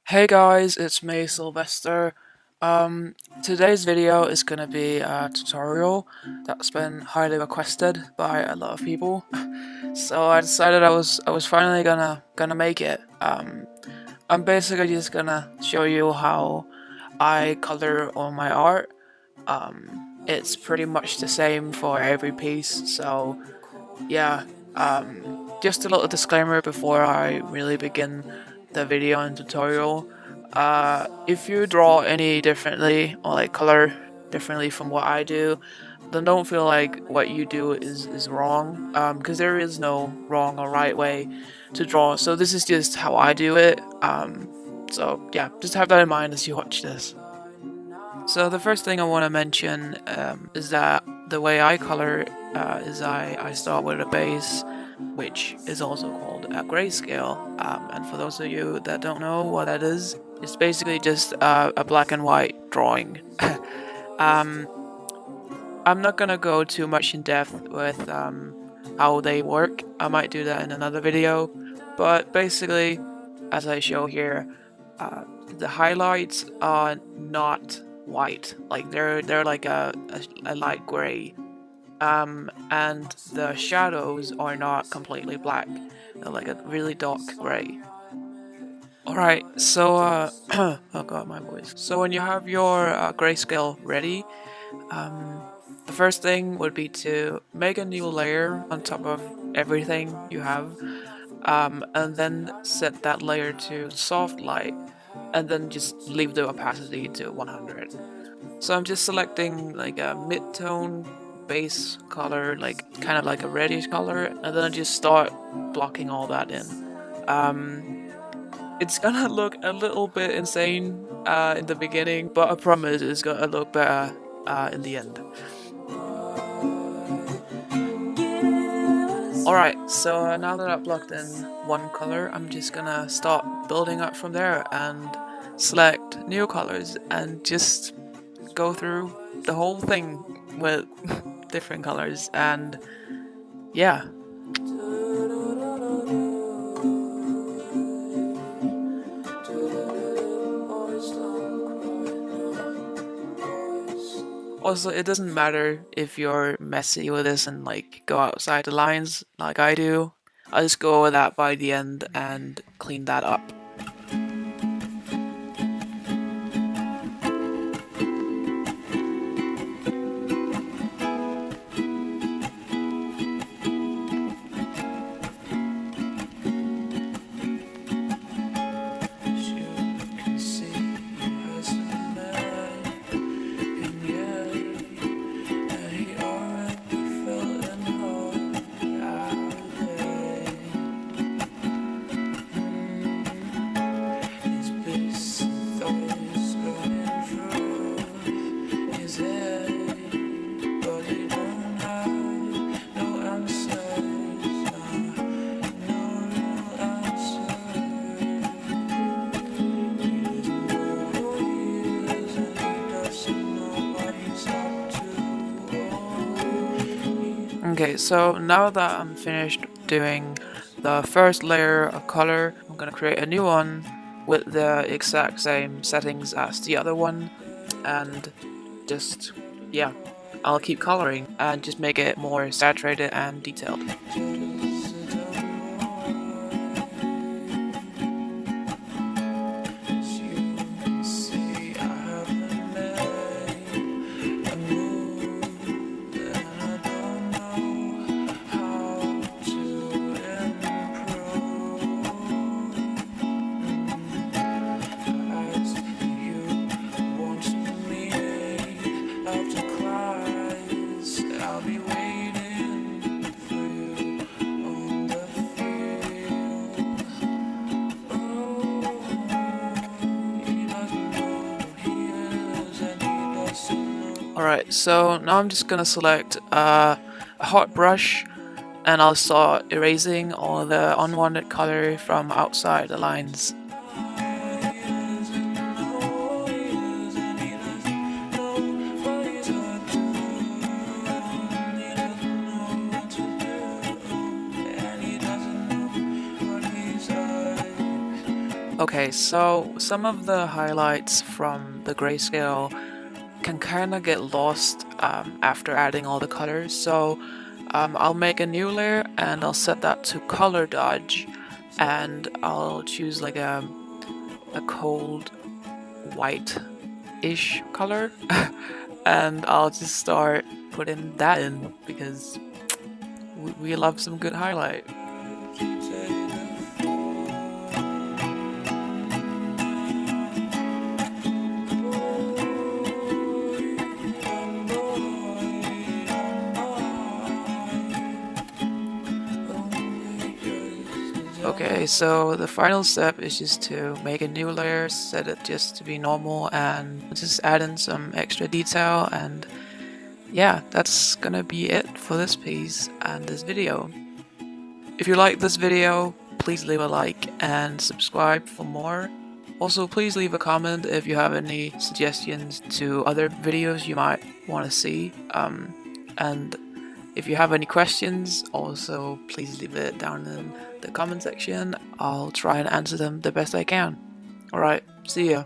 Hey guys, it's me, Sylvester. Today's video is gonna be a tutorial that's been highly requested by a lot of people. So I decided I was finally gonna make it. I'm basically just gonna show you how I color on my art. It's pretty much the same for every piece. So yeah. Just a little disclaimer before I really begin the video and tutorial. If you draw any differently or like color differently from what I do, then don't feel like what you do is wrong. Because there is no wrong or right way to draw. So this is just how I do it. So yeah, just have that in mind as you watch this. So the first thing I want to mention is that the way I color is I start with a base, which is also called a grayscale. And for those of you that don't know what that is, it's basically just a black and white drawing. um, I'm not gonna go too much in depth with how they work. I might do that in another video, but basically, as I show here, the highlights are not white, like they're like a light gray, and the shadows are not completely black, they're like a really dark gray. Alright, so oh god, my voice. So when you have your grayscale ready, the first thing would be to make a new layer on top of everything you have, and then set that layer to soft light, and then just leave the opacity to 100. So I'm just selecting like a mid-tone base color, like kind of like a reddish color, and then I just start blocking all that in. It's gonna look a little bit insane in the beginning, but I promise it's gonna look better in the end. Alright, so now that I've blocked in one color, I'm just gonna start building up from there and select new colors and just go through the whole thing with different colors, and yeah. Also, it doesn't matter if you're messy with this and like go outside the lines like I do. I'll just go over that by the end and clean that up. Okay, so now that I'm finished doing the first layer of color, I'm gonna create a new one with the exact same settings as the other one, and just, yeah, I'll keep coloring and just make it more saturated and detailed. Alright, so now I'm just gonna select a hot brush, and I'll start erasing all the unwanted color from outside the lines. Okay, so some of the highlights from the grayscale can kind of get lost after adding all the colors. So I'll make a new layer and I'll set that to color dodge, and I'll choose like a cold white-ish color and I'll just start putting that in because we love some good highlight. Okay, so the final step is just to make a new layer, set it just to be normal, and just add in some extra detail, and yeah, that's gonna be it for this piece and this video. If you like this video, please leave a like and subscribe for more. Also, please leave a comment if you have any suggestions to other videos you might want to see. And if you have any questions, also please leave it down in the comment section. I'll try and answer them the best I can. Alright, see ya.